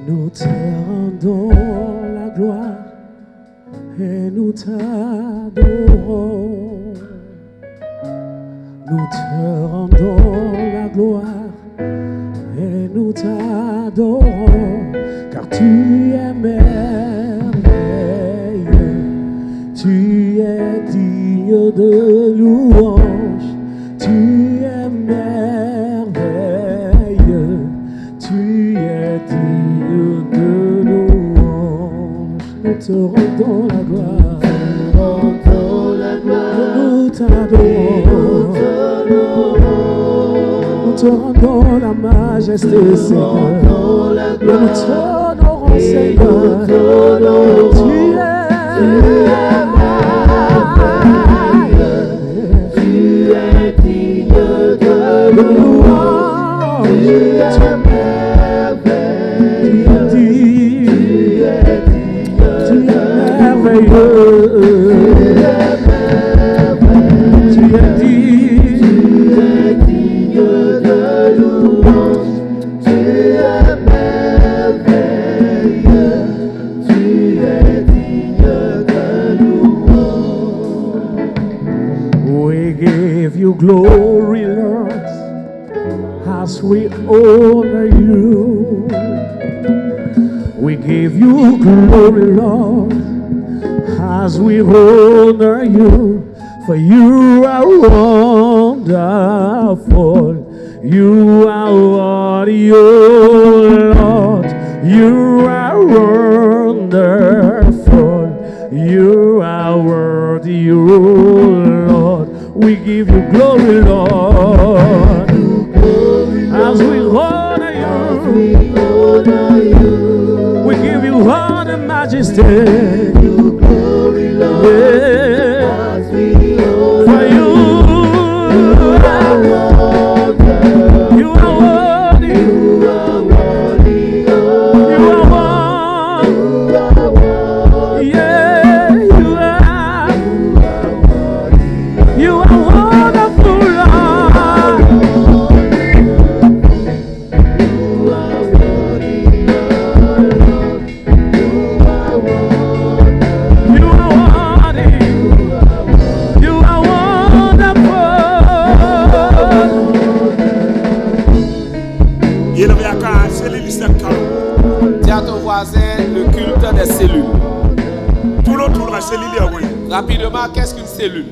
Nous te rendons la gloire et nous t'adorons. Nous te rendons la gloire et nous t'adorons, car tu es merveilleux, tu es digne de louange, tu es merveilleux, tu es digne de louange. Nous te rendons la gloire, nous t'adorons, nous te rendons la majesté, Seigneur. Nous t'honorons, Seigneur. Tu es digne de louange. Tu es merveilleux. Tu es digne de louange. Tu es merveilleux. Tu es digne de louange. We give you glory, Lord, as we honor you. We give you glory, Lord, as we honor you. For you are wonderful. You are worthy, oh Lord. You are wonderful. You are worthy, oh Lord. We give you glory, Lord, as we honor you. We give you all the majesty. Yeah. For you are worthy. You are worthy. You are worthy. Yeah, you are. You are wonderful, Lord. Dis à ton voisin le culte des cellules. Rapidement, qu'est-ce qu'une cellule?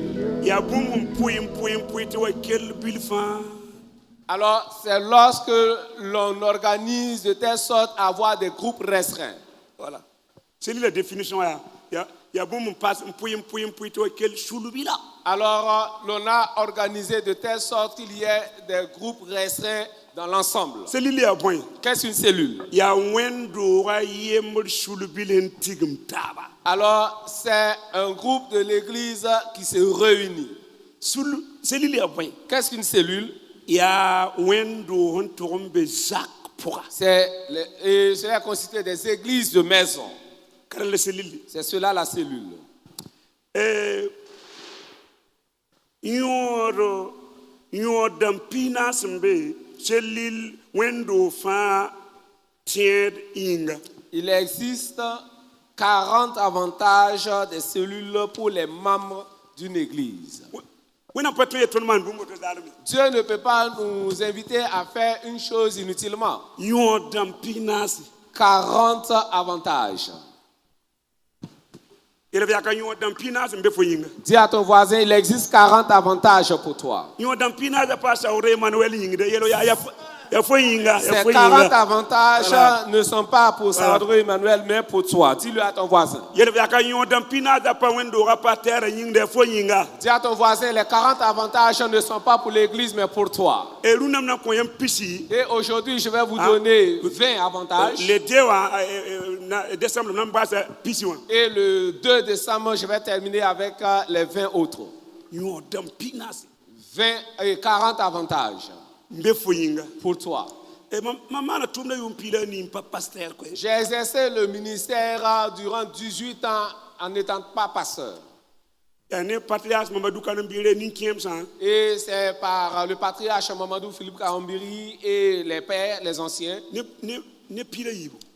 Alors, c'est lorsque l'on organise de telle sorte à avoir des groupes restreints. Voilà. C'est la définition. Alors, l'on a organisé de telle sorte qu'il y ait des groupes restreints dans l'ensemble. Qu'est-ce qu'une cellule? Alors, c'est un groupe de l'église qui se réunit. Qu'est-ce qu'une cellule? Cela constitue des églises de maison. C'est cela la cellule. Il existe 40 avantages des cellules pour les membres d'une église. Dieu ne peut pas nous inviter à faire une chose inutilement. 40 avantages. Dis à ton voisin, il existe 40 avantages pour toi. Ces 40 avantages ne sont pas pour Sandro Emmanuel, mais pour toi. Dis-le à ton voisin. Dis à ton voisin, les 40 avantages ne sont pas pour l'église, mais pour toi. Et aujourd'hui, je vais vous donner 20 avantages. Et le 2 décembre, je vais terminer avec les 20 autres. 20 et 40 avantages. Pour toi. J'ai exercé le ministère durant 18 ans en n'étant pas pasteur. Et c'est par le patriarche Mamadou Philippe Karambiri et les pères, les anciens.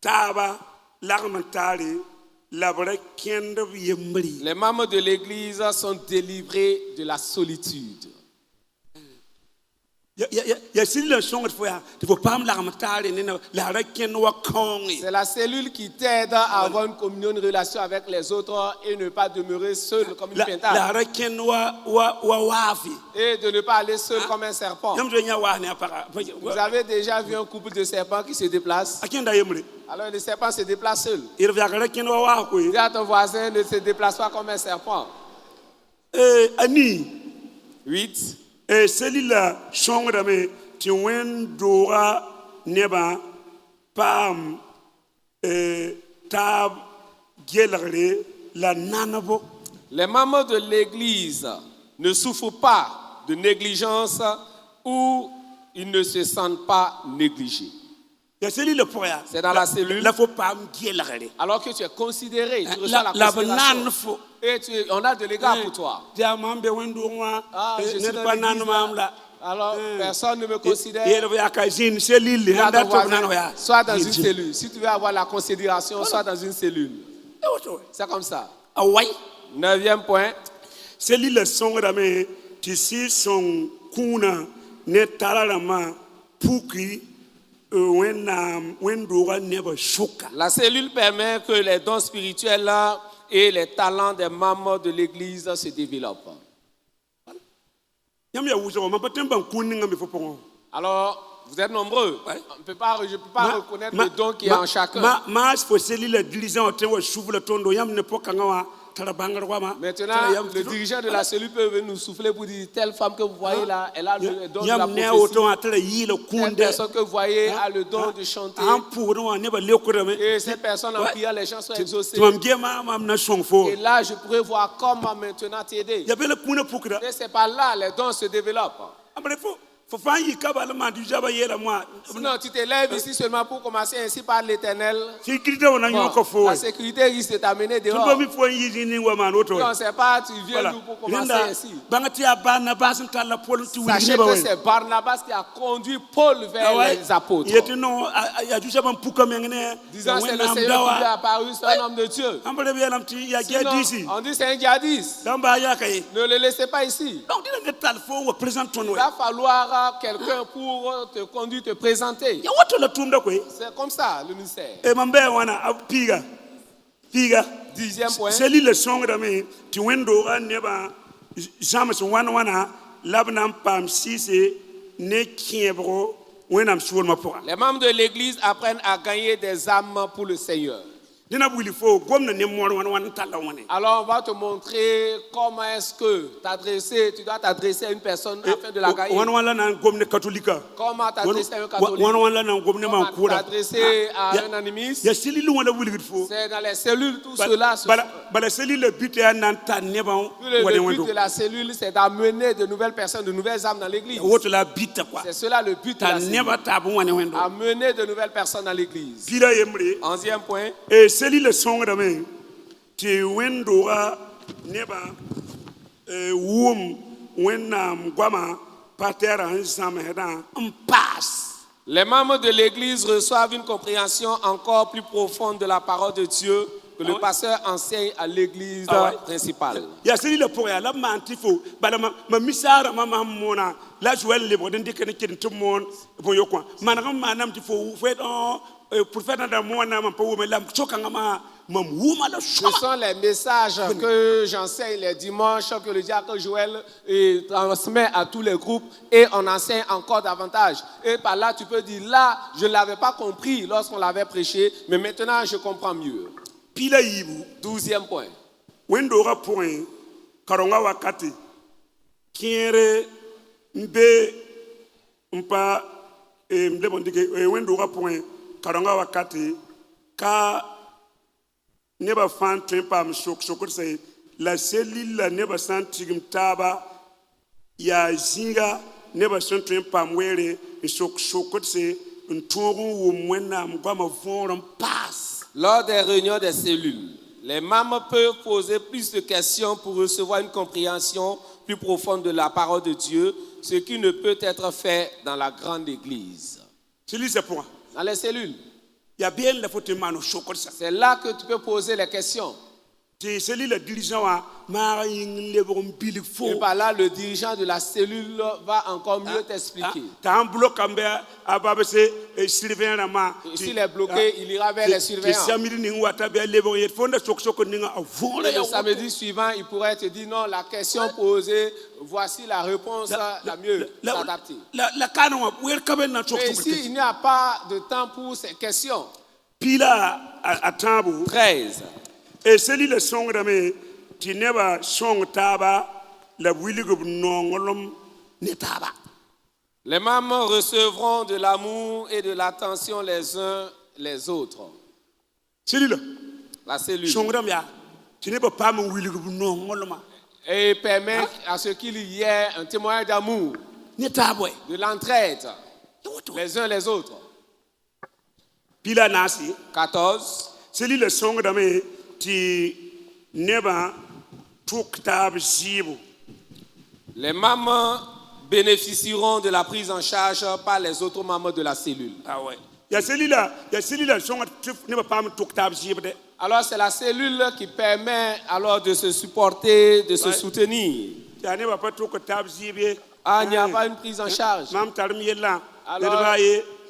taaba lagmentaare la bara kẽnd b yembri Les membres de l'église sont délivrés de la solitude. ya sɩd la sõngd fo yaa tɩ fo paam lagmentaare ne la ra kẽnd wa kaoongẽ C'est la cellule qui t'aide à avoir une communion, une relation avec les autres et ne pas demeurer seul comme une la pintade. ra kẽnd wa waafi Et de ne pas aller seul comme un serpent. yãmb tɩ yã waas ne a paga Vous avez déjà vu un couple de serpents qui se déplacent? a kẽnda yembre Alors le serpent se déplace seul. d yak ra kẽnd wa waas koe Dis à ton voisin ne se déplace pas comme un serpent. ani 8. seli la sõngdame tɩ wẽnd dooga nebã paam taab gelgre la nanebo Les membres de l'église ne souffrent pas de négligence ou ils ne se sentent pas négligés. ya seli la pʋgã yaa C'est dans la cellule. la fo paam gelgre Alors que tu es considéré, tu reçois la la b nan considération. fo Et on a de l'égard pour toi. tɩ yaa mam be wẽnd doog wã Ah, je suis ned dans pa l'église nan maam la là. Alors, personne ne me considère. yeelb yaa ka zĩnd selil Dis à sẽn dat ton tɩ b nan voisin, yaa sois dans une cellule. Si tu veux avoir la considération, sois dans une cellule. C'est comme ça. a wai 9e point. seli la sõngdame tɩ sɩd-sõng kũunã ne tara rãmbã puki wẽnnaam wẽnd-doogã nebã sʋka La cellule permet que les dons spirituels et les talents des membres de l'église se développent. yãmb yaa wʋsgɔ mam pa tõe n bãng kũun ningame fo pʋgẽ Alors, vous êtes nombreux. Ouais. Je ne peux pas reconnaître le don qui est en chacun. maas fo seli la dirigeant wã tẽ wa suf la tõndo yãmb ne pʋ-kãngã wã tara bãngr goamã Maintenant, le dirigeant de la cellule peut venir nous souffler pour dire telle femme que vous voyez là, elle a le don de la yãmb ne a woto prophétie. wã tara yɩɩla Telle kũunde personne que vous voyez a le don de chanter. ãn pʋʋsdẽ wã nebã leokdame Et ces personnes en priant, les gens sont exaucés. tɩ mam gema mam na sõng fo Et là, je pourrais voir comment maintenant t'aider. ya be la kũunã pʋkda Et c'est par là les dons se développent. amre fo fãa n yɩka bala maan tɩ zaba yeela moa Sinon, tu te lèves ici seulement pour commencer ainsi par l'éternel. sécurité wã na yõka fo La sécurité risque de t'amener tɩ dehors. ba mi fo n yɩ zĩnd ning wa maan woto Non, c'est pas, tu viens nous pour commencer ainsi. bãnga tɩ yaa barnabas n tar la pol tɩ wilg Sachez nebã que wẽ c'est Barnabas qui a conduit Paul vers les apôtres. yetɩ non yaa zu-soabã n puka meng ne Disant c'est le wẽnnaam Seigneur qui lui a dawa apparu, c'est un homme de Dieu. ãmb reb yeelame tɩ yaa gia diisi Sinon, on dit c'est un djihadiste. dãmb baa yaaka ye Ne le laissez pas ici. donc dɩna ne tall fo n wa présent tõnd Il we va falloir quelqu'un pour te conduire, te présenter. ya woto la tʋʋmda koe C'est comme ça, le ministère. mam bɩa wãna a piiga 10e point. seli la sõngdame tɩ wẽnd-doogã nebã zãms wãn-wãna la b na n paam sɩɩse ne kẽebgo wẽnnaam soolmã pʋga Les membres de l'église apprennent à gagner des âmes pour le Seigneur. dẽna b wilg fo gomda ne moor wãn-wãn n talla wãne Alors on va te montrer comment est-ce que tu dois t'adresser à une personne afin de la gagner. wãn-wãn la na n gom ne katolika Comment t'adresser à un catholique. wãn-wãn la na n gom ne maan Comment kʋʋda t'adresser à un animiste. ya seli wã la wilgd fo C'est dans les cellules, tout cela. bala seli la bɩ tɩ yaa na n tar nebã wa ne Le but wẽndo de la cellule, c'est d'amener de nouvelles personnes, de nouvelles âmes dans l'église. woto la a bɩta koa C'est cela le but de t'a la cellule. nebã taab n wa ne wẽndo Amener de nouvelles personnes dans l'église. pira yembre 11e point. seli la sõngdame tɩ wẽnd-doogã nebã wʋm wẽnnaam goamã pa tɛɛrã n zãmsdã n paas Les membres de l'église reçoivent une compréhension encore plus profonde de la parole de Dieu que le pasteur enseigne à l'église principale. yaa seli la pʋgã yaa la b maan tɩ fo bala mam misaarã mam moona la zoɛl lebgd n dɩk n kɩd tɩ moon bõn-yokã maneg n maanam tɩ fo profɛtã da moonamã pa wʋme la sokãngã mam wʋma la Ce sõma sont les messages que j'enseigne les dimanches, que le diacre Joël transmet à tous les groupes et on enseigne encore davantage. Et par là, tu peux dire, là, je ne l'avais pas compris lorsqu'on l'avait prêché, mais maintenant, je comprends mieux. pila yiibu 12e point. wẽnd-doogã pʋgẽ karengã wakate kẽere n be n pa m lebg n dɩke wẽnd-doogã pʋgẽ karengã wakate ka nebã fãa n tõe n paam sok-sokdse la selil la nebã sã n tigim taaba yaa zĩiga nebã sẽn tõe n paam weere n sok-sokdse n tõog n wʋm wẽnnaam goamã võor n paas Lors des réunions des cellules, les membres peuvent poser plus de questions pour recevoir une compréhension plus profonde de la parole de Dieu, ce qui ne peut être fait dans la grande église. selil sã pʋgã Dans les cellules, ya bien la faut te mano chokor sa C'est là que tu peux poser les questions. te seli la dirigeant wa ma yin le bon bilik fo Et par là, le dirigeant de la cellule va encore mieux t'expliquer. ta en bloc ambe ababa se surveillant ma S'il est bloqué, il ira vers les surveillants. samedi ni wata be le bon yet fonda sok ni nga avon Et le samedi suivant, il pourrait te dire non, la question posée, voici la réponse la mieux adaptée. la canon wer kaben na sok Mais ici, il n'y a pas de temps pour ces questions. pila a tambu 13. et seli le song dame ti neba song taba la wiligo nongolom ne taba Les membres recevront de l'amour et de l'attention les uns les autres. seli La cellule. song dame ya ti neba pam wiligo nongoloma Et permet à ce qu'il y ait un témoignage d'amour, ne tabwe de l'entraide, les uns les autres. pila nasi 14. seli le song dame ti neba tuk tab jibu Les membres bénéficieront de la prise en charge par les autres membres de la cellule. ah ouais ya seli la song neba pam tuk tab jibu de Alors c'est la cellule qui permet alors de se supporter, de se Ouais. soutenir. ya neba pa tuk tab jibu Ah, il n'y a pas une prise en charge. mam tarmi yella Alors-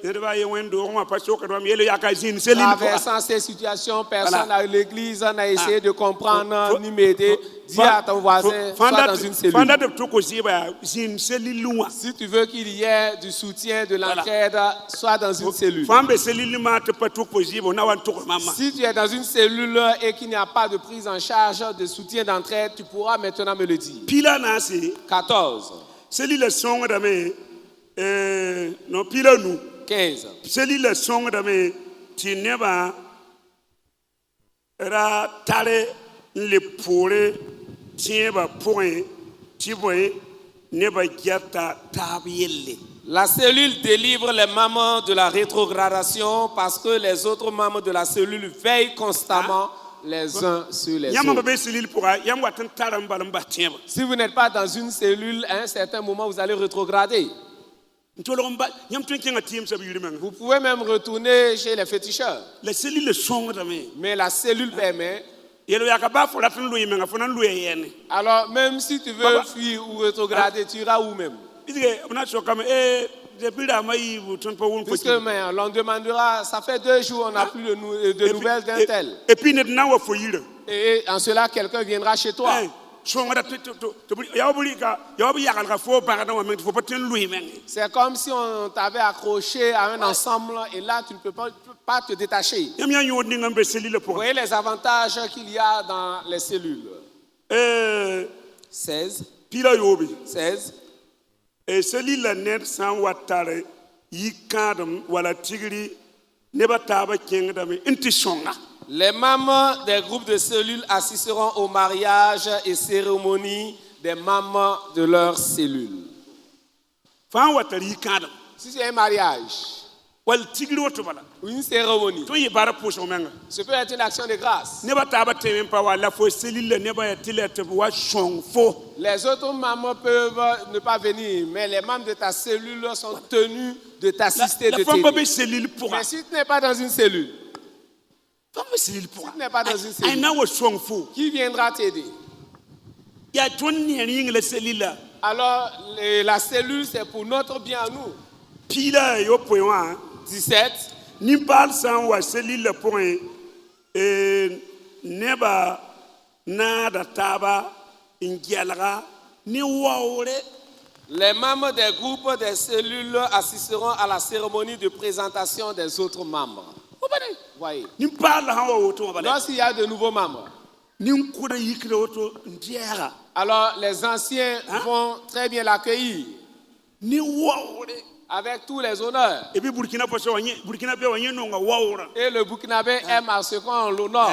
ne baye wendo on pa sok do yele yakazin seli Traversant ces situations, personne Voilà. à l'église n'a essayé de comprendre ni m'aider. Dis à ton voisin, sois dans une fanda cellule. de toko ziba zin seli luwa Si tu veux qu'il y ait du soutien, de l'entraide, sois dans une cellule. fambe seli lima te pa toko ziba na wan toko mama Si tu es dans une cellule et qu'il n'y a pas de prise en charge, de soutien, d'entraide, tu pourras maintenant me le dire. pila nasi 14, seli le song da me no pila nu 15. seli le song da me ti neba ra tare le pore tieba point ti boy neba giata tabielle La cellule délivre les membres de la rétrogradation parce que les autres membres de la cellule veillent constamment les uns sur les yama autres. be selil pourra yam watan taram balam ba tieba Si vous n'êtes pas dans une cellule, à un certain moment, vous allez rétrograder. ntolo ba yam tun kinga tim sabi yirmen Vous pouvez même retourner chez les féticheurs. la selil le song da me Mais la cellule permet. yelo yakaba fo latin lo yimenga fo nan lo yene Alors, même si tu veux Baba. fuir ou rétrograder, tu iras où même. idige amna so kam de pila mai bu ton pa won ko Puisque mais, on demandera, ça fait 2 jours, on n'a plus de nouvelles d'un tel. et puis net na wa fo yira Et en cela, quelqu'un viendra chez toi. song da to ya buli ka ya bu yakal ka fo ba na wa men fo paten lo yimenga C'est comme si on t'avait accroché à un ensemble et là, tu ne peux pas te détacher. yam ya yod ni ngambe selil le Vous pour voyez les avantages qu'il y a dans les cellules. 16, pila yobi 16. selil la net san watare yi kadam wala tigri ne ba taba kenga me inti songa Les membres des groupes de cellules assisteront au mariage et cérémonies des membres de leur cellule. fan watare yi kadam Si c'est un mariage wal tigri woto bala ou une cérémonie, to yi bara poso menga ce peut être une action de grâce. ne ba taba temen pa wala fo selil ne ba tilete wa song fo Les autres membres peuvent ne pas venir, mais les membres de ta cellule sont tenus de t'assister, de la femme ba be t'aider. selil pour Mais si tu n'es pas dans une cellule, femme ba selil pour si tu n'es pas dans une ay cellule, na wa song fo qui viendra t'aider? ya ton ne ring le selil la Alors, la cellule, c'est pour notre bien à nous. pila yo point wa 17. ni bal san wa selil le point ne ba na da taba ingialga ni waure Les membres des groupes des cellules assisteront à la cérémonie de présentation des autres membres. Voyez. ni bal ha wa woto bala Lorsqu'il y a de nouveaux membres, ni kuda yikre woto ndiara alors les anciens vont très bien l'accueillir ni waure avec tous les honneurs. et puis burkina faso burkina be wanye no nga waura Et le Burkinabé aime à ce qu'on l'honore.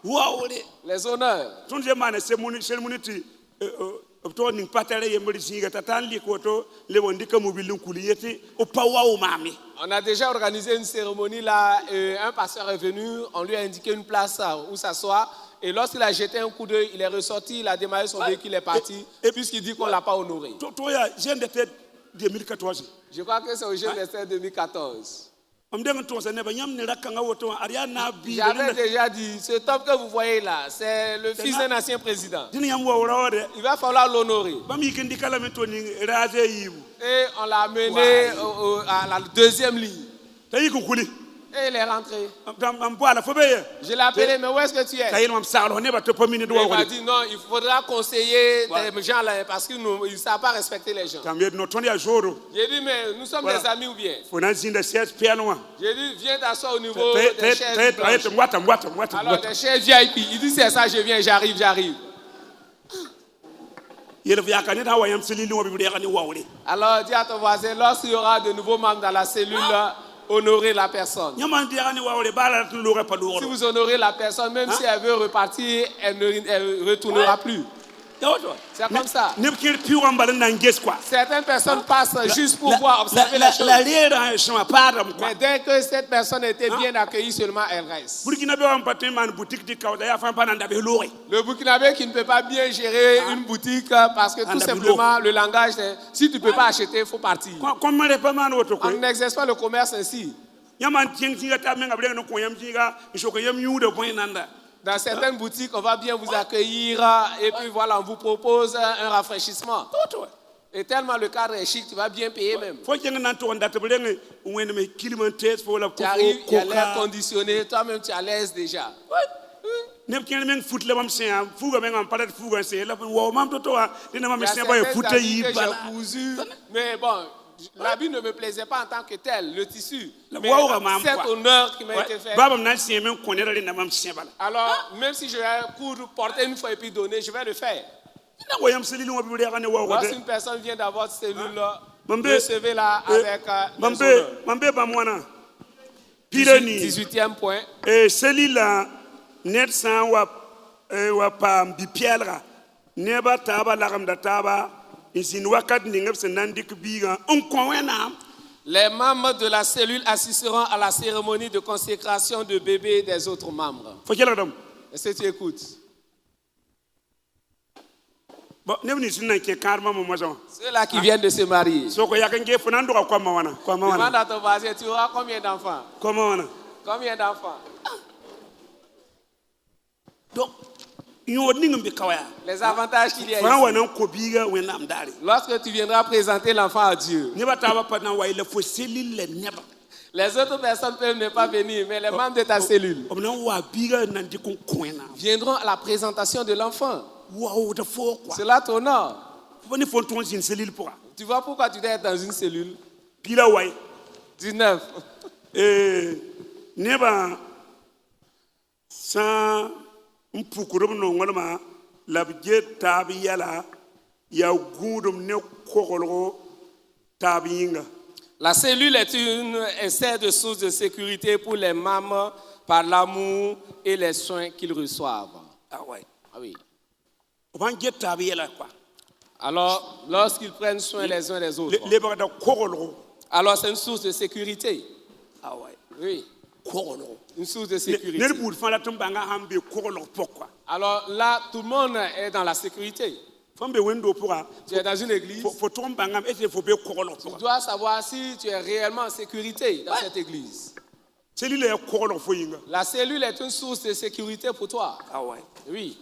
waure Les honneurs. ton je mane sermoni ti to ning patare yemri singa tatan li ko to le wondi ka mobilin kuliyeti o pawaw mami On a déjà organisé une cérémonie là. Un pasteur est venu, on lui a indiqué une place où s'asseoir. Et lorsqu'il a jeté un coup d'œil, il est ressorti, il a démarré son véhicule, il est parti. Et- Puisqu'il dit qu'on ne l'a pas honoré. to ya jeune de tête 2014 Je crois que c'est au jeu d'Esther 2014. J'avais déjà dit, ce top que vous voyez là, c'est le fils d'un ancien président. Il va falloir l'honorer. Et on l'a amené à la deuxième ligne. Et il est rentré. Je l'ai appelé, mais où est-ce que tu es? Il m'a dit non, il faudra conseiller des gens là parce qu'ils ne savent pas respecter les gens. J'ai dit, mais nous sommes des amis ou bien? J'ai dit, viens t'asseoir au niveau des chaises blanches. Alors, des chaises VIP. Il dit, c'est ça, je viens, j'arrive. Alors, dis à ton voisin, lorsqu'il y aura de nouveaux membres dans la cellule, honorer la personne. Si vous honorez la personne, même si elle veut repartir, elle ne retournera plus. C'est comme ça. Certaines personnes passent juste pour voir, observer les choses. Mais dès que cette personne était bien accueillie, seulement elle reste. Le Burkinabé qui ne peut pas bien gérer une boutique parce que tout simplement le langage, si tu ne peux pas acheter, il faut partir. On n'exerce pas le commerce ainsi. Dans certaines boutiques, on va bien vous accueillir et puis voilà, on vous propose un rafraîchissement. Et tellement le cadre est chic, tu vas bien payer même. Tu arrives, il y a l'air conditionné, toi-même tu es à l'aise déjà. Il y a certaines amies que j'ai cousues, mais bon, l'habit ne me plaisait pas en tant que tel, le tissu. Mais cet honneur qui m'a été fait. Alors, même si je vais porter une fois et puis donner, je vais le faire. Lorsqu'une personne vient d'avoir cette cellule-là, recevez-la avec les honneurs. 18e point. Les membres de la cellule assisteront à la cérémonie de consécration de bébé des autres membres. Est-ce que tu écoutes? Ceux-là qui viennent de se marier. Demande à ton voisin, tu auras combien d'enfants? Combien d'enfants? Donc, les avantages qu'il y a ici. Lorsque tu viendras présenter l'enfant à Dieu, les autres personnes peuvent ne pas venir, mais les membres de ta cellule viendront à la présentation de l'enfant. Cela t'honore. Tu vois pourquoi tu dois être dans une cellule? 19. La cellule est un serre de source de sécurité pour les membres par l'amour et les soins qu'ils reçoivent. Ah oui. Alors, lorsqu'ils prennent soin les uns des autres, alors c'est une source de sécurité. Oui. Une source de sécurité. Alors là, tout le monde est dans la sécurité. Tu es dans une église. Tu dois savoir si tu es réellement en sécurité dans cette église. La cellule est une source de sécurité pour toi. Oui.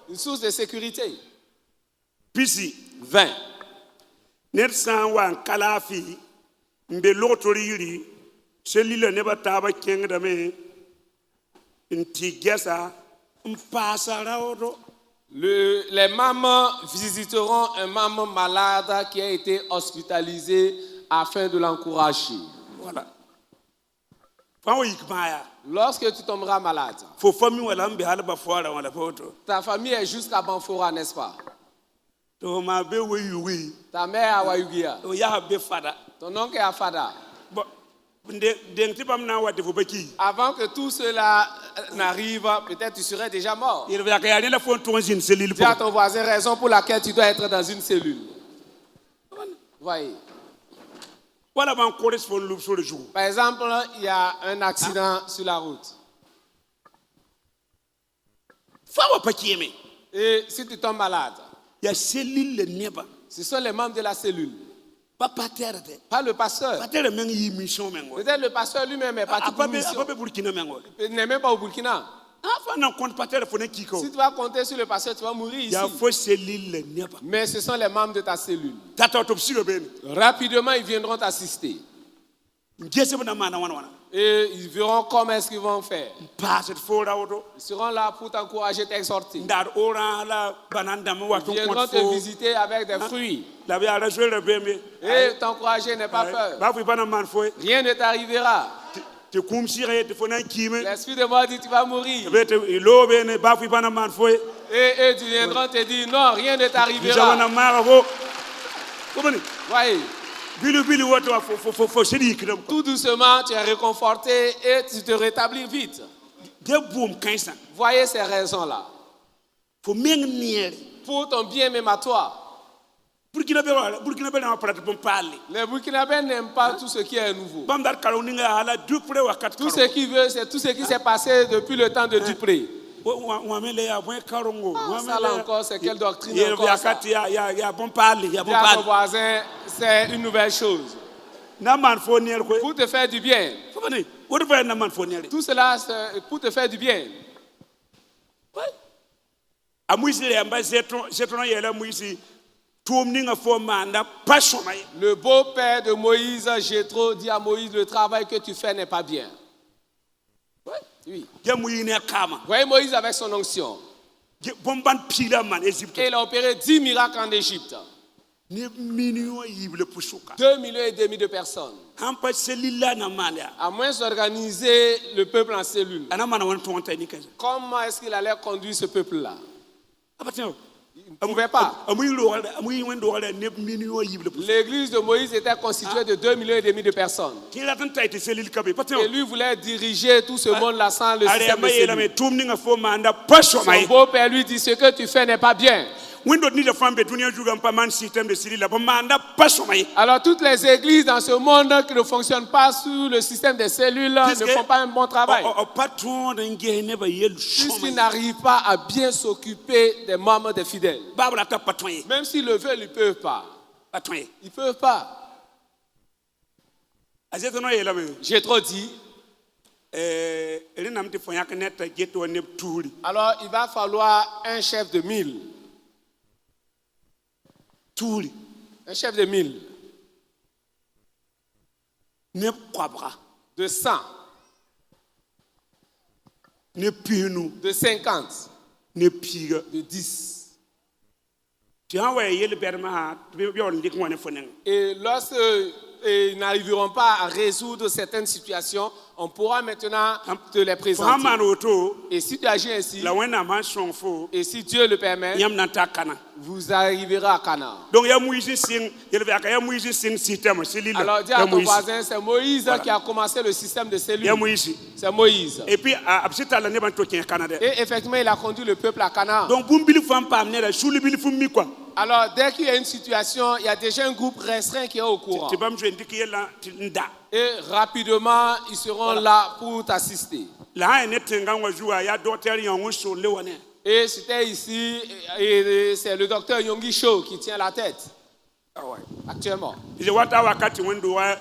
Une source de sécurité. 20. Les mamans visiteront un maman malade qui a été hospitalisé afin de l'encourager. Voilà. Lorsque tu tomberas malade, ta famille est jusqu'à Banfora, n'est-ce pas? Ta mère est à Wayugia. Ton oncle est à Fada. Avant que tout cela n'arrive, peut-être tu serais déjà mort. Dis à ton voisin raison pour laquelle tu dois être dans une cellule. Voyez. Par exemple, il y a un accident sur la route. Et si tu tombes malade, ce sont les membres de la cellule Pas pater de. Pas le pasteur. Pater men yi mission men go. Peut-être le pasteur lui-même est parti pour mission. Apa Burkina men go. Il n'est même pas au Burkina. Afa na compte pater fo na kiko. Si tu vas compter sur le pasteur, tu vas mourir ici. Ya fo cellule ne ba. Mais ce sont les membres de ta cellule. Tata autopsie le ben. Rapidement, ils viendront t'assister. Ngese na mana wana. Et ils verront comment est-ce qu'ils vont faire. Pass it for auto. Ils seront là pour t'encourager, t'exhorter. Ndar ora la bananda mo wa Ils ton viendront compte te fo. visiter avec des fruits. La bi ala jouer le bembe. Et t'encourager, n'aie pas peur. Ba fu bana man fo. Rien ne t'arrivera. Te kum sire te fo na kime. L'esprit de mort dit tu vas mourir. Bete lo bene ba fu bana man fo. Et eux, ils viendront te dire non, rien ne Déjà t'arrivera. wana mara fo. Komani. Voyez, Bilu woto fo sedi kidam ko. tout doucement, tu es réconforté et tu te rétablis vite. De boom kansa. Voyez ces raisons-là. Fo meng niere. Pour ton bien même à toi. Burkina be na parate pom parler. Les Burkinabés n'aiment pas tout ce qui est nouveau. Bam dar kalo ninga ala du pré wa kat. Tout ce qu'ils veulent, c'est tout ce qui s'est passé depuis le temps de Dupré. Wa mele ya bon karongo. Ça là encore, c'est quelle doctrine Ya encore ça? kat ya bon parler, ya bon Dis à ton parler. voisin, c'est une nouvelle chose. Na man fo niere ko. Pour te faire du bien. Fo bani. Wo de fa na man fo niere. Tout cela, c'est pour te faire du bien. Amuisi le amba zeton yela muisi. Tuom ninga fo manda pas chomay. Le beau-père de Moïse, Jéthro, dit à Moïse, le travail que tu fais n'est pas bien. Oui. Ya muyine kama. Voyez Moïse avec son onction. Bomban pila man Égypte. Et il a opéré 10 miracles en Égypte. Ne minio yible pusuka. 2,5 millions de personnes. Hampa selila na malia. À moins d'organiser le peuple en cellules. Ana mana won tonta ni kaza. Comment est-ce qu'il allait conduire ce peuple-là? Abatio. Il ne pouvait pas. Amuyi wendo wala ne minio yible pusuka. L'église de Moïse était constituée de 2,5 millions de personnes. Kila tan taite selil kabe. Patio. Et lui voulait diriger tout ce monde-là sans le système Are de maye la me cellules. tum ninga fo manda pas Son chomay. beau-père lui dit, ce que tu fais n'est pas bien. Windo ni de fambe dunia juga pa man système de selila pa manda pas chomay. Alors toutes les églises dans ce monde qui ne fonctionnent pas sous le système des cellules ne font pas un bon travail. O patron de ngene ba yel Puisqu'ils chomay. n'arrivent pas à bien s'occuper des membres des fidèles. Babla ta patron ye. Même s'ils le veulent, ils ne peuvent pas. Patron ye. Ils ne peuvent pas. Azeto yela me. J'ai trop dit. Elena mti fonya kaneta geto ne turi. Alors il va falloir un chef de 1000. Turi. Un chef de 1000. Ne kwabra. De 100. Ne pinu. De 50. Ne piga. De 10. Ti hawa yele berma be on dik wona fonen. Et lorsque ils n'arriveront pas à résoudre certaines situations, on pourra maintenant te les présenter. Faman auto Et si tu agis ainsi, la wena man son fo et si Dieu le permet, yam nanta kana. vous arriverez à Canaan. Donc ya muisi sing yele be aka ya muisi sing système selila. Alors dis à ton voisin, c'est Moïse qui a commencé le système de cellules. Ya muisi. C'est Moïse. Et puis absita la ne ban to ken Canada. Et effectivement, il a conduit le peuple à Canaan. Donc bumbili fam pam ne la shuli bil fum mi quoi. Alors dès qu'il y a une situation, il y a déjà un groupe restreint qui est au courant. Tu vas me dire que la nda. Et rapidement, ils seront là pour t'assister. La ne tenga wa joua ya docteur yon so le wane. Et c'était ici, et c'est le docteur Yonggi Cho qui tient la tête. Ah ouais. Actuellement. Je wata wakati wendo wa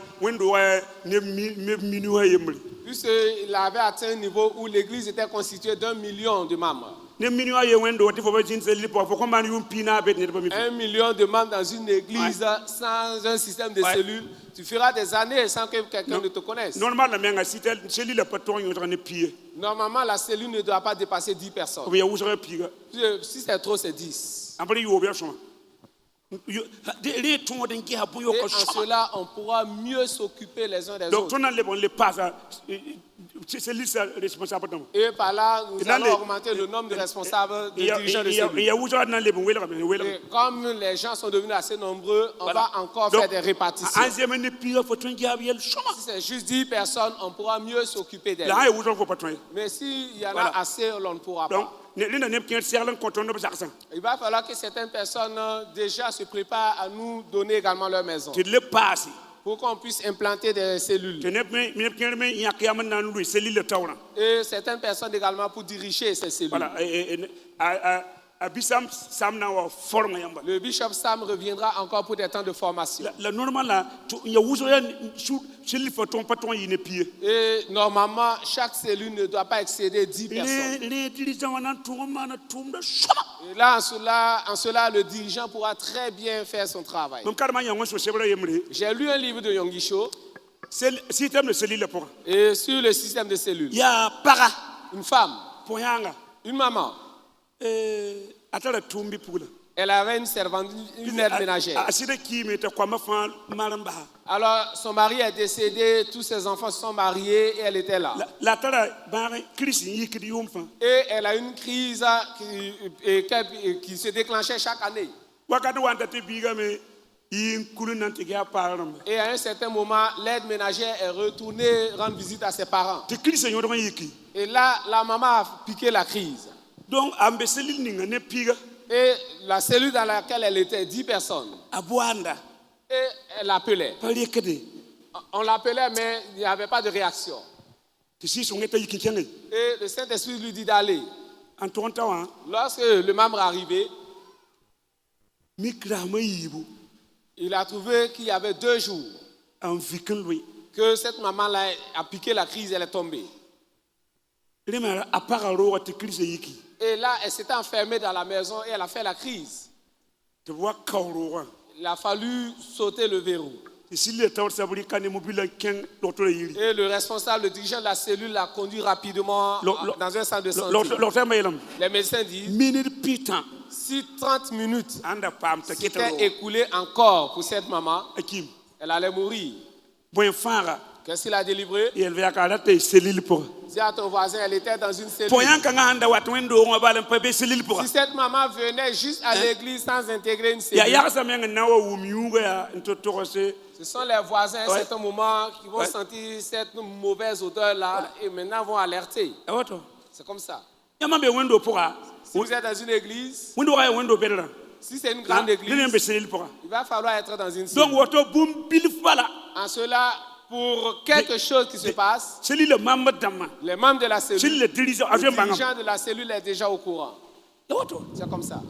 ne minu wa yemri. Puisqu'il avait atteint un niveau où l'église était constituée d'1 million de membres. Ne minu wa ye wendo ti fo ba jin se lipo fo ko man yum pina bet ne ba mi. 1 million de membres dans une église sans un système de cellules. Tu feras des années sans que quelqu'un ne te connaisse. Normalement la menga sitel celi le patron yon ne pied. Normalement, la cellule ne doit pas dépasser 10 personnes. Ou ya usere piga. Si c'est trop, c'est 10. Après yo bien son. Les ton de ngi habu yo Et ko en so. cela, on pourra mieux s'occuper les uns des Donc autres. ton le bon le passe c'est lui responsable donc. Et par là, nous Et dans allons les- augmenter le nombre de responsables, de Il dirigeants de y cellules. a usere dans le bon wela Et comme les gens sont devenus assez nombreux, on Voilà. va encore Donc, faire des répartitions. en semaine piga faut ton ngi habu choma. Si c'est juste 10 personnes, on pourra mieux s'occuper d'elles. Là, il y a un patron. Mais s'il y en Voilà. a assez, on ne pourra Donc, pas. tu Il va falloir que certaines personnes déjà se préparent à nous donner également leur maison le passes. pour qu'on puisse implanter des cellules. C'est l'île de Taura. Et certaines personnes également pour diriger ces cellules. Voilà. abisam sam na wa forme yamba Le bishop Sam reviendra encore pour des temps de formation. la normal la ya wuzo ya chez photon patron yine pied Et normalement, chaque cellule ne doit pas excéder 10 personnes. les dirigeants wana tuma na tumda Et là, en cela, le dirigeant pourra très bien faire son travail. même karma yango so sebra yemre J'ai lu un livre de Yongisho c'est système de cellule pour et sur le système de cellules. ya para Une femme, poyanga une maman, atala tumbi pula elle avait une servante, une aide ménagère. aside ki meta kwa mafa maramba Alors, son mari est décédé, tous ses enfants se sont mariés et elle était là. la tara bare krisi yikidi yumfa Et elle a une crise qui se déclenchait chaque année. wakati wanta te biga me yin kulu nan tiga param Et à un certain moment, l'aide ménagère est retournée rendre visite à ses parents. te krisi yodo yiki Et là, la maman a piqué la crise. donc ambe selil ninga ne piga Et la cellule dans laquelle elle était, 10 personnes. abuanda Et elle l'appelait. pali kede On l'appelait, mais il n'y avait pas de réaction. te si so ngeta yiki tianga Et le Saint-Esprit lui dit d'aller. en tonta wa Lorsque le membre est arrivé, mikra ma yibu il a trouvé qu'il y avait 2 jours en vikin lui que cette maman-là a piqué la crise, elle est tombée. rema apara ro te krisi yiki Et là, elle s'était enfermée dans la maison et elle a fait la crise. te wa kawro wa Il a fallu sauter le verrou. te sille tawr sabri kane mobile ken docteur yiri Et le responsable, le dirigeant de la cellule l'a conduit rapidement dans un centre de santé. docteur maylam Les médecins disent, minute pitan si 30 minutes anda pam ta s'étaient ketaro écoulées encore pour cette maman, akim elle allait mourir. boy fara Qu'est-ce qu'il a délivré? et elle va ka te selil pour Dis à ton voisin, elle était dans une cellule. poyan ka anda wat wendo on ba len pabe selil pour Si cette maman venait juste à l'église sans intégrer une ya cellule, ya sa men na wa wumyuga ya ntotorose ce sont les voisins à un Ouais. certain moment qui vont Ouais. sentir cette mauvaise odeur-là et maintenant vont alerter. awoto C'est comme ça. ya mambe wendo pour Si vous êtes dans une église, wendo ga wendo bedra si c'est une grande ne be église, selil pour il va falloir être dans une donc cellule. woto bum bil fala En cela, pour quelque chose qui se passe, selil mamma damma les membres de la cellule, selil dirigeant le avion bangam dirigeant de la cellule est déjà au courant. awoto C'est comme ça.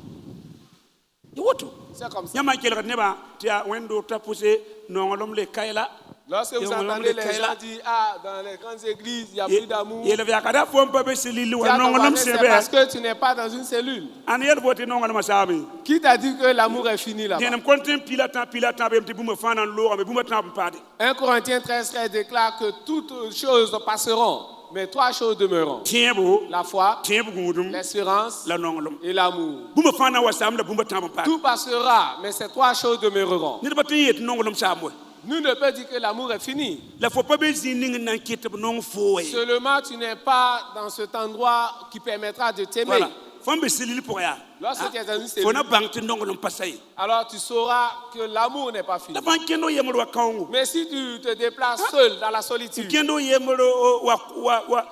awoto C'est comme ça. nyama kel ne ba tia wendo ta pousser nongolom le kayla Lorsque vous entendez les gens dire, ah, dans les grandes églises, il n'y a plus d'amour, yele vya kada fo pabe selil dis wa à ton nongolom voisin, c'est sebe parce que tu n'es pas dans une cellule. an yer vote nongolom sabe Qui t'a dit que l'amour est fini là-bas? denam konten pilatan be mti buma fana lo be buma tam pade 1 Corinthiens 13 déclare que toutes choses passeront, mais 3 choses demeureront. tiebo La foi, tiebo gudum l'espérance la nongolom et l'amour. buma fana wa sam la buma tam pade Tout passera, mais ces 3 choses demeureront. ni ba tin yet nongolom samwe Nous ne peut dire que l'amour est fini. la fo pabe zining nan kete non fo Seulement, tu n'es pas dans cet endroit qui permettra de t'aimer. voilà fambe selil pour ya Lorsque tu es dans une fo na cellule, bangte nongolom pasay alors tu sauras que l'amour n'est pas fini. la ban kendo yemro wa kawngu Mais si tu te déplaces seul dans la solitude, kendo yemro wa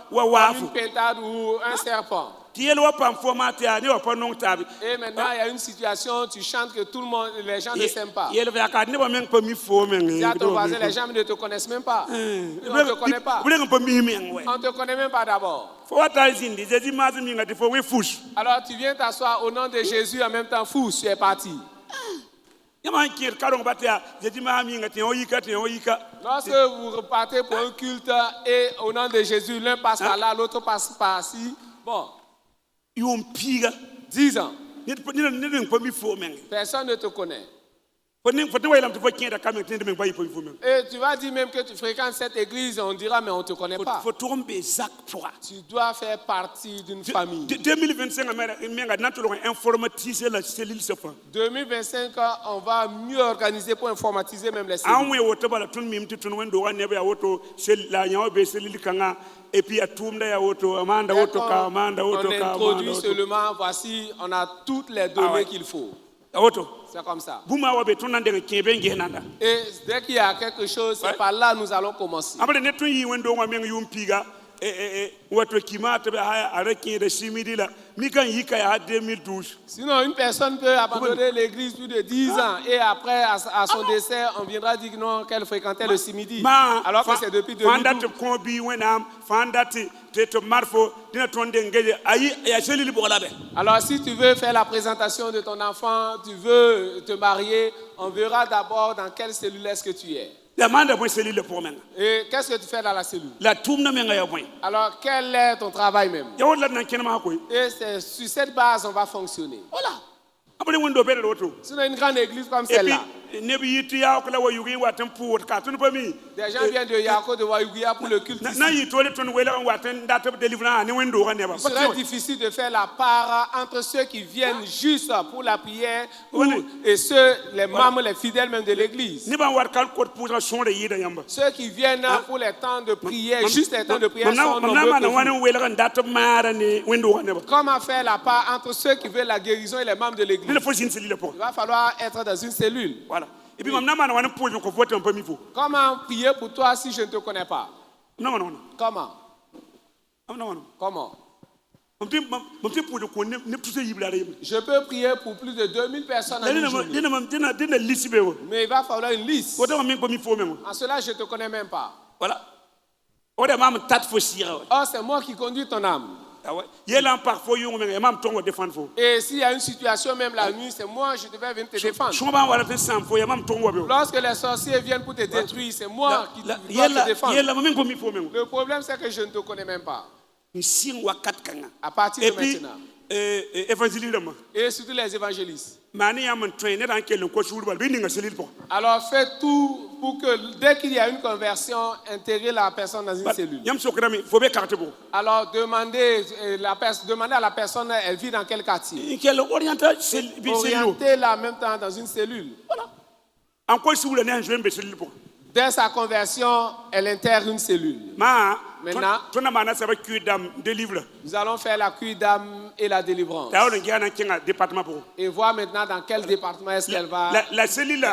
comme wafu une pintade ou un serpent, tiel wa pam fo ma tia ni wa pa nong tabi et maintenant il y a une situation, tu chantes que tout le monde, les gens ne s'aiment pas. yele vya ka ne ba men pa mi fo men Dis à ton voisin, les gens ne te connaissent même pas. On ne te connaît pas. bule pa mi men we On ne te connaît même pas d'abord. fo wata zindi zedi mazi mi ngati fo we fush Alors tu viens t'asseoir au nom de Jésus en même temps fou, tu es parti. yama kir karong batia zedi ma mi ngati o yika Lorsque vous repartez pour un culte et au nom de Jésus, l'un passe par là, l'autre passe par-ci. Bon, yom piga 10 ans, ne pa mi fo men personne ne te connaît. fo te waylam te fo kienda kamen te men bayi pa mi fo men Et tu vas dire même que tu fréquentes cette église, on dira mais on ne te connaît pas. fo tombe zak pour Tu dois faire partie d'une famille. 2025 menga natolo informatiser la cellule se fa 2025, on va mieux organiser pour informatiser même les cellules. anwe woto bala tun mi mti tun wendo wa nebe ya woto sel la nyawo be cellule kanga et puis atumda ya woto amanda woto ka amanda woto On ka introduit amanda seulement, voici, on a toutes les données Ah ouais. qu'il faut. woto C'est comme ça. buma wa be tunande kebe ngenanda Et dès qu'il y a quelque chose, c'est par là nous allons commencer. amale ne tun yi wendo wa men yum piga wato kimata be haya araki da simidi la mi kan yika ya 2012 Sinon, une personne peut abandonner l'église plus de 10 ans et après, à son décès, on viendra dire que non, qu'elle fréquentait le simidi. Alors que c'est depuis 2012. fandate kombi wenam fandate teto marfo dina tonde ngeje ayi ya selili bolabe. Alors, si tu veux faire la présentation de ton enfant, tu veux te marier, on verra d'abord dans quelle cellule est-ce que tu es. La manda boy selili pour men. Et qu'est-ce que tu fais dans la cellule? La tumna menga ya boy. Alors, quel est ton travail même? Ya wala nan kenama koy. Et c'est sur cette base on va fonctionner. Voilà. Abale wendo bere loto. Sinon, une grande église comme Et puis celle-là. nebi yiti ya ko la wayugi watam pour ka tun pami. Des gens viennent de Yako, de Wayugia pour le culte. Na yi tole ton wela watam data délivrance ni wendo ga neba. Il serait difficile de faire la part entre ceux qui viennent juste pour la prière et ceux, les membres, les fidèles même de l'église. Ni ban war kal ko pour son de yida yamba. Ceux qui viennent pour les temps de prière, juste les temps de prière sont Comment faire la part entre ceux qui veulent la guérison et les membres de l'église? Il va falloir être dans une cellule. Voilà. Et puis Comment prier pour toi si je ne te connais pas? Non. Comment? Non. Comment? Je peux prier pour plus de 2000 personnes en une journée. Mais il va falloir une liste. En cela, je ne te connais même pas. Voilà. Oh, c'est moi qui conduis ton âme. Et s'il y a une situation même la nuit, c'est moi, je devais venir te défendre. Lorsque les sorciers viennent pour te détruire, c'est moi qui dois te défendre. Le problème, c'est que je ne te connais même pas. À partir de maintenant. Et surtout les évangélistes. Alors faites tout pour que dès qu'il y a une conversion, intégrer la personne dans une cellule. Alors demandez à la personne, elle vit dans quel quartier. Orientez-la en même temps dans une cellule. Dès sa conversion, elle intègre une cellule. Maintenant, nous allons faire la cuire d'âme et la délivrance. Et voir maintenant dans quel département est-ce qu'elle va. La cellule,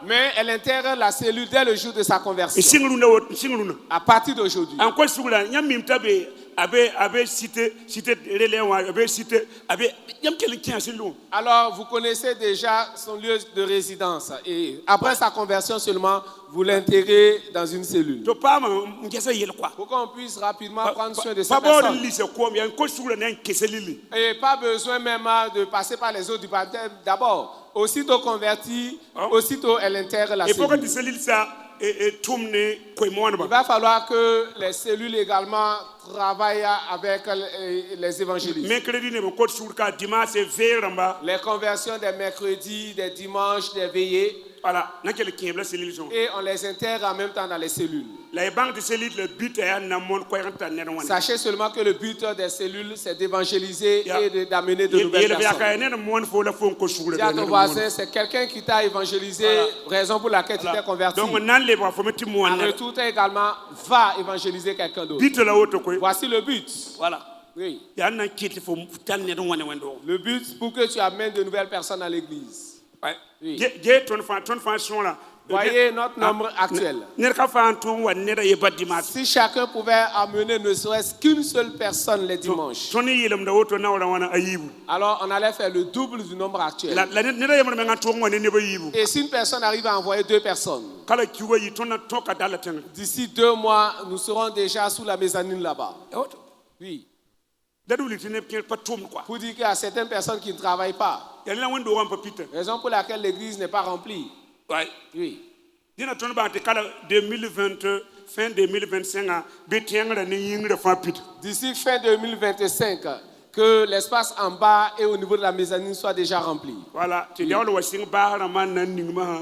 mais elle intègre la cellule dès le jour de sa conversion. À partir d'aujourd'hui. Alors vous connaissez déjà son lieu de résidence et après sa conversion seulement vous l'intégrez dans une cellule pour qu'on puisse rapidement prendre soin de cette personne. Et pas besoin même de passer par les eaux du baptême d'abord. Aussitôt convertie, aussitôt elle intègre la cellule. Il va falloir que les cellules également travaillent avec les évangélistes. Les conversions des mercredis, des dimanches, des veillées. Et on les intègre en même temps dans les cellules. Sachez seulement que le but des cellules, c'est d'évangéliser et d'amener de nouvelles personnes. Dis à ton voisin, c'est quelqu'un qui t'a évangélisé, raison pour laquelle tu t'es converti. En retour, également, va évangéliser quelqu'un d'autre. Voici le but. Voilà. Oui. Le but pour que tu amènes de nouvelles personnes à l'église. Oui. Voyez notre nombre actuel. Si chacun pouvait amener ne serait-ce qu'une seule personne les dimanches, alors on allait faire le double du nombre actuel. Et si une personne arrive à envoyer 2 personnes, d'ici 2 mois, nous serons déjà sous la mezzanine là-bas. Oui. Pour dire qu'il y a certaines personnes qui ne travaillent pas. Raison pour laquelle l'église n'est pas remplie. Oui. D'ici fin 2025, que l'espace en bas et au niveau de la mezzanine soit déjà rempli. Voilà. Oui.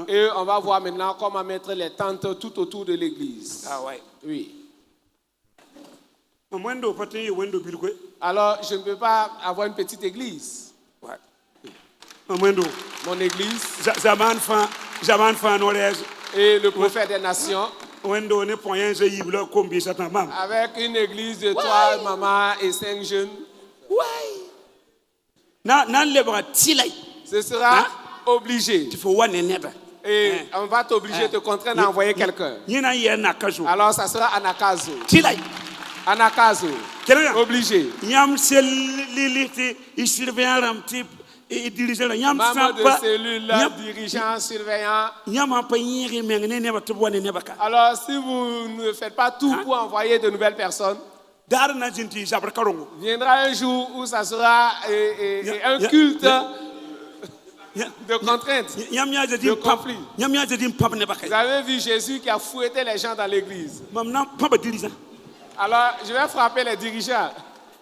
Et on va voir maintenant comment mettre les tentes tout autour de l'église. Oui. Alors, je ne peux pas avoir une petite église. Mon église. Et le prophète des nations. Avec une église de 3 mamans et 5 jeunes. Ce sera obligé. Et on va t'obliger, te contraindre à envoyer quelqu'un. Yina ye nakazo. Alors ça sera Anakazo. Tilai. Anakazo. Kelena. Obligé. Yam sel liliti surveillant type et dirigeant yam Membre de samba. cellule, dirigeant, surveillant. Yam pa yiri mengne ne batubone ne baka. Alors si vous ne faites pas tout pour envoyer de nouvelles personnes, Dar na jinti sabra karongo. viendra un jour où ça sera un culte de contrainte, Yam ya de jadi pap. conflit. Yam ya jadi pap ne baka. Vous avez vu Jésus qui a fouetté les gens dans l'église. Mam na papa dirigeant. Alors je vais frapper les dirigeants.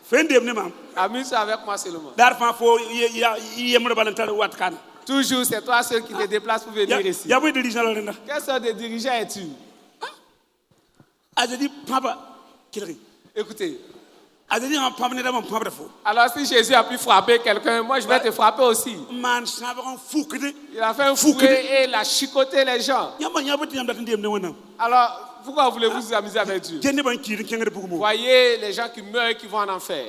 Fendem ne mam. Amuse avec moi seulement. Dar fa fo yemre balantar watkan. Toujours c'est toi seul qui te déplaces pour venir ici. Ya boy dirigeant la renda. Quelle sorte de dirigeant es-tu? Azadi papa kilri. Écoutez, Azadi en papa ne da mam papa fo. alors si Jésus a pu frapper quelqu'un, moi je vais te frapper aussi. Man sabron fukde. Il a fait un fouet et il a chicoté les gens. Yamba nyabati yam datin dem ne wona. Alors, pourquoi voulez-vous vous amuser avec Dieu? Jenne ban kiri kengere bugumo. Voyez les gens qui meurent et qui vont en enfer.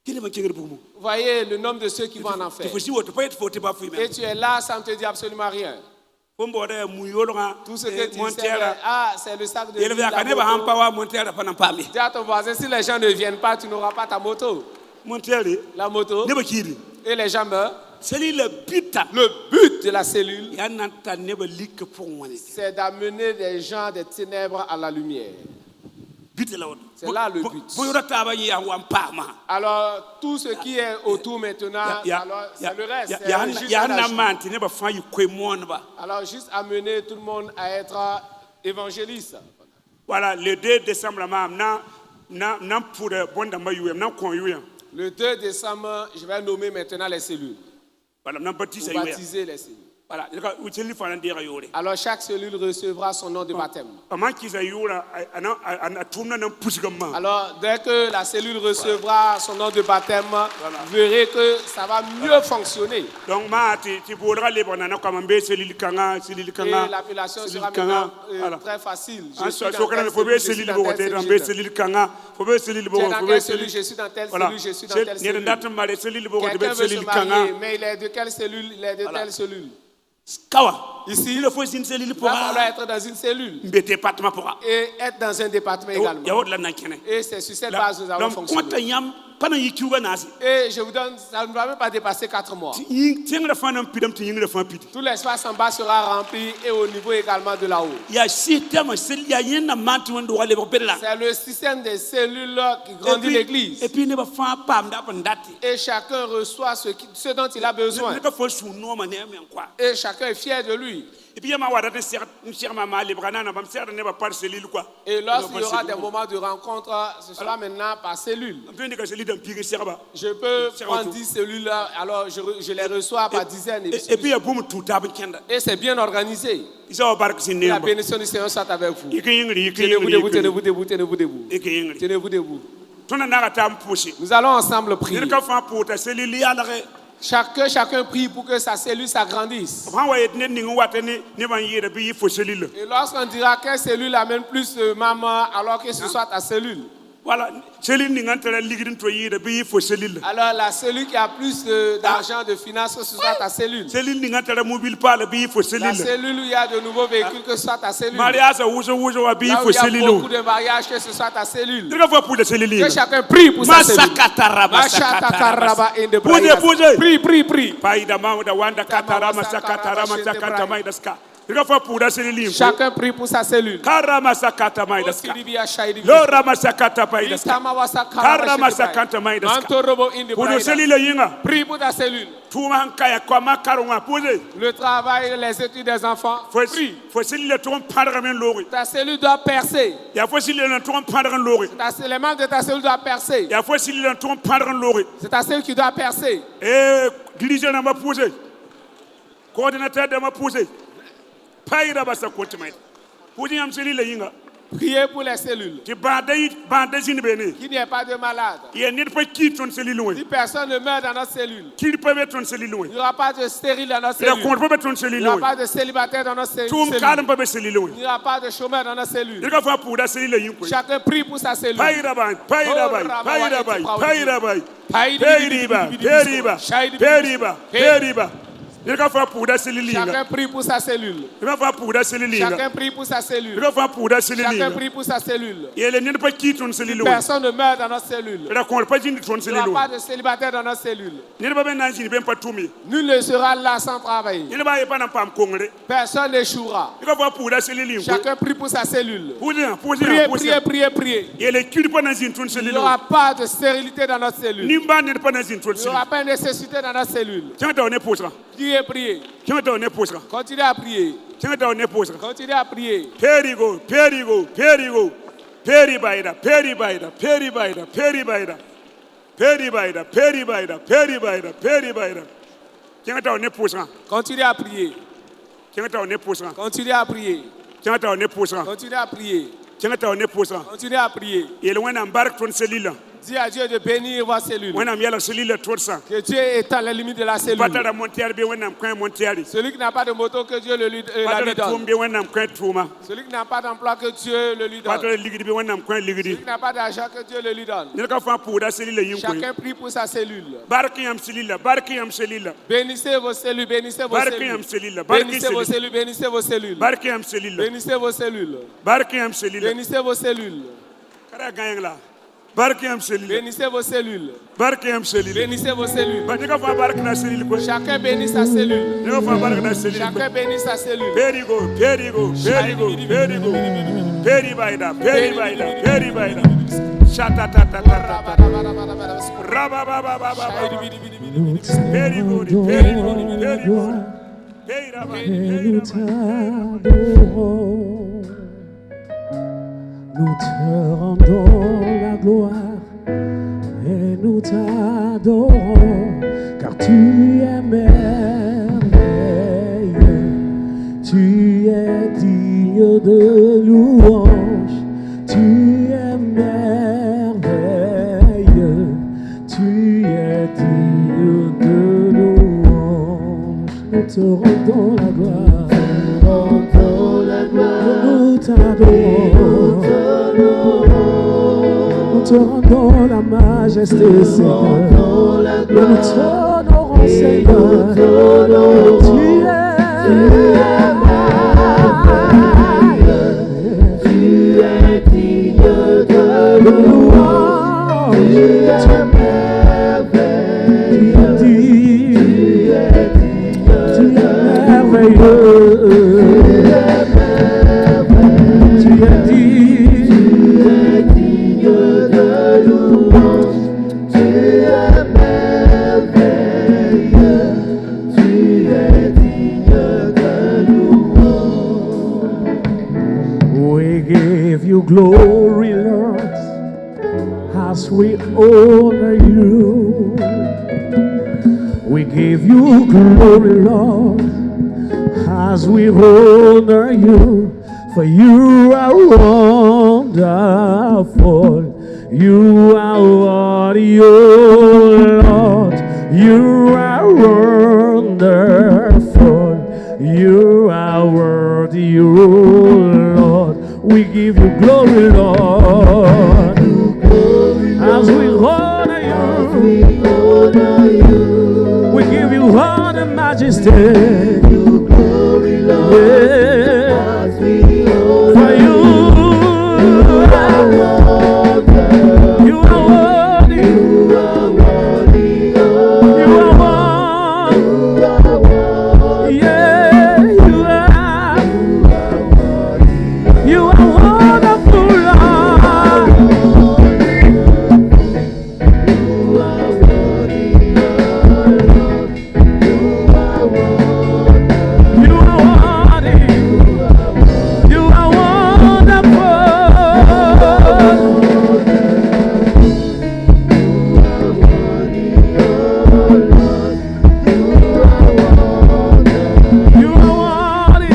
Jenne ban kengere bugumo. Voyez le nombre de ceux qui vont en enfer. Tu faut woto payet fo te ba fuime. Et tu es là sans te dire absolument rien. Pombo da muyolo nga. Tout ce que tu sais, Montera. c'est le sac de Yele riz, ya la kaneba moto. hampa wa Montera pa na pami. Dis à ton voisin, si les gens ne viennent pas, tu n'auras pas ta moto. Montera La moto. ne ba kiri. Et les gens meurent. C'est le pita. Le but de la cellule, Ya nanta ne ba lik pour moi. c'est d'amener des gens des ténèbres à la lumière. Bit la won. C'est là le but. Boyora taba ya wa pama. Alors, tout ce qui est autour maintenant, alors c'est le reste. C'est juste Ya un na ajout. manti ne ba fa yu kwe mon ba. Alors, juste amener tout le monde à être évangéliste. Voilà, le 2 décembre na pour bonda ma yu na kon yu. Le 2 décembre, je vais nommer maintenant les cellules. Voilà, na baptise Pour yu. baptiser les cellules. Voilà, u teli fa na dira yore. Alors, chaque cellule recevra son nom de baptême. Ama kiza yura ana tumna na pusigama. Alors, dès que la cellule recevra son nom de baptême, vous verrez que ça va mieux fonctionner. Donc ma ti bodra le bona na kama mbe selili kanga Et l'appellation sera maintenant très facile. Je suis so dans kana telle fo be cellule, selili je suis bo dans te telle na cellule. be selili kanga fo be selili bo Tu es dans fo be quelle cellule? selili. Je suis dans telle Voilà. cellule, je suis dans telle Ne cellule. ndata mare selili bo te Quelqu'un be veut se selili marier, kanga. mais il est de quelle cellule? Il est de telle cellule. Kawa. Ici, Il faut une cellule il pour va falloir être dans une cellule mbe département pour. et être dans un département également. Ya wod la na kene. Et c'est sur cette base que nous allons Donc konta fonctionner. yam pana yikiuga nasi. Et je vous donne, ça ne va même pas dépasser 4 mois. Tiengra fa na pidam ti yingra fa pidi. Tout l'espace en bas sera rempli et au niveau également de là-haut. Ya système cellule ya yena manti wando wale bo bella. C'est le système des cellules qui grandit Et l'église. puis ne ba fa pam da ndati. Et chacun reçoit ce dont il a besoin. Ne ka fo su no ma ne men kwa. Et chacun est fier de lui. Et puis, il y a ma ne va pas cellule quoi. Et lorsqu'il y aura des moments de rencontre, ce sera maintenant par cellule. Je peux prendre 10 cellules, alors je les reçois par dizaines. Et puis, il y a beaucoup de tout. Et c'est bien organisé. La bénédiction du Seigneur soit avec vous. Tenez-vous debout, tenez-vous debout, tenez-vous debout. Tenez-vous debout. Nous allons ensemble prier. Chacun prie pour que sa cellule s'agrandisse. Et lorsqu'on dira quelle cellule amène plus de membres, alors que ce soit ta cellule. Voilà. Alors la cellule qui a plus d'argent, de finances, que ce soit ta cellule. La cellule où il y a de nouveaux véhicules, que ce soit ta cellule. Là où il y a beaucoup de mariages, que ce soit ta cellule. Que chacun prie pour sa cellule. Prie, prie. Chacun prie pour sa cellule. Prie pour ta cellule. Le travail, les études des enfants. Prie. Ta cellule doit percer. Les membres de ta cellule doivent percer. C'est ta cellule qui doit percer. Coordinateur de ma posé. Priez pour les cellules. Qu'il n'y ait pas de malade. Si personne ne meurt dans notre cellule. Il n'y aura pas de stérile dans notre cellule. Il n'y aura pas de célibataire dans notre cellule. Il n'y aura pas de chômeur dans notre cellule. Chacun prie pour sa cellule. Il va faire pour la cellule. Chacun prie pour sa cellule. Il va faire pour la cellule. Chacun prie pour sa cellule. Il va faire pour la cellule. Chacun prie pour sa cellule. Et elle n'est pas qui ton cellule. Personne ne meurt dans notre cellule. Il raconte pas d'une ton Il n'y cellule. aura pas de célibataire dans notre cellule. Il ne va pas nager, bien pas tout mis. Nul ne sera là sans travailler. Il ne va pas n'en pas me congrer. Personne n'échouera. Il va faire pour la cellule. Chacun prie pour sa cellule. Priez, Priez, priez, priez. Et elle est pas dans une ton Il cellule. n'y aura pas de stérilité dans notre cellule. Nimba n'est pas dans une ton Il n'y cellule. aura pas de nécessité dans notre cellule. Tiens, on est posera. Priez, priez. Tiens, on est posera. Continuez à prier. Tiens, on est posera. Continuez à prier. Perigo, perigo, perigo. Peribaida, peribaida, peribaida, peribaida. Peribaida, peribaida, peribaida, peribaida. Tiens, on est posera. Continuez à prier. Tiens, on est posera. Continuez à prier. Tiens, on est posera. Continuez à prier. Tiens, on est posera. Continuez à prier. Et le one embarque ton cellule. Dis à Dieu de bénir vos cellules. When I'm yellow cellule towards ça. Que Dieu étend les limites de la cellule. Patara montiari be when I'm crying montiari. Celui qui n'a pas de moto, que Dieu le lui Patara donne. tumbe when I'm crying tuma. Celui qui n'a pas d'emploi, que Dieu le lui donne. Patara ligidi be when I'm crying Celui ligidi. qui n'a pas d'argent, que Dieu le lui donne. Ne ka fa pour da cellule yin ko. Chacun prie pour sa cellule. Barki am cellule, barki am cellule. Bénissez vos cellules, bénissez vos Barki cellules. am cellule, barki Bénissez vos cellule. cellules, bénissez vos cellules. Barki am cellule. Bénissez vos cellules. Barki am cellule. Bénissez vos cellules. Kara gayang la. Barki am cellule. Bénissez vos cellules. Barki am cellule. Bénissez vos cellules. Ba ne ka fa barki na cellule ko. Chacun bénit sa cellule. Ne ka fa barki na cellule. Chacun bénit sa cellule. Perigo, perigo, perigo, perigo. Peribaida, peribaida, peribaida. Shata ta ta ta ta. Raba ba ba ba ba. Very good, very good, very good. Et nous t'adorons, nous te rendons la gloire et nous t'adorons, car tu es merveilleux, tu es digne de louange, tu es merveilleux, tu es digne de louange. Nous te rendons la gloire, nous t'adorons, nous te rendons la majesté, Seigneur, nous t'honorons, Seigneur, tu es digne de louange, tu es We give you glory, Lord, as we honor you. We give you glory, Lord, as we honor you. For you are wonderful, you are worthy, oh Lord. You are wonderful, you are worthy, oh Lord. We give you glory, Lord, as we honor you. We give you honor, majesty. Yeah. For you are worthy. You are worthy. You are worthy. Yeah, you are. You are wonderful, Lord. You are worthy. You are wonderful. You are worthy.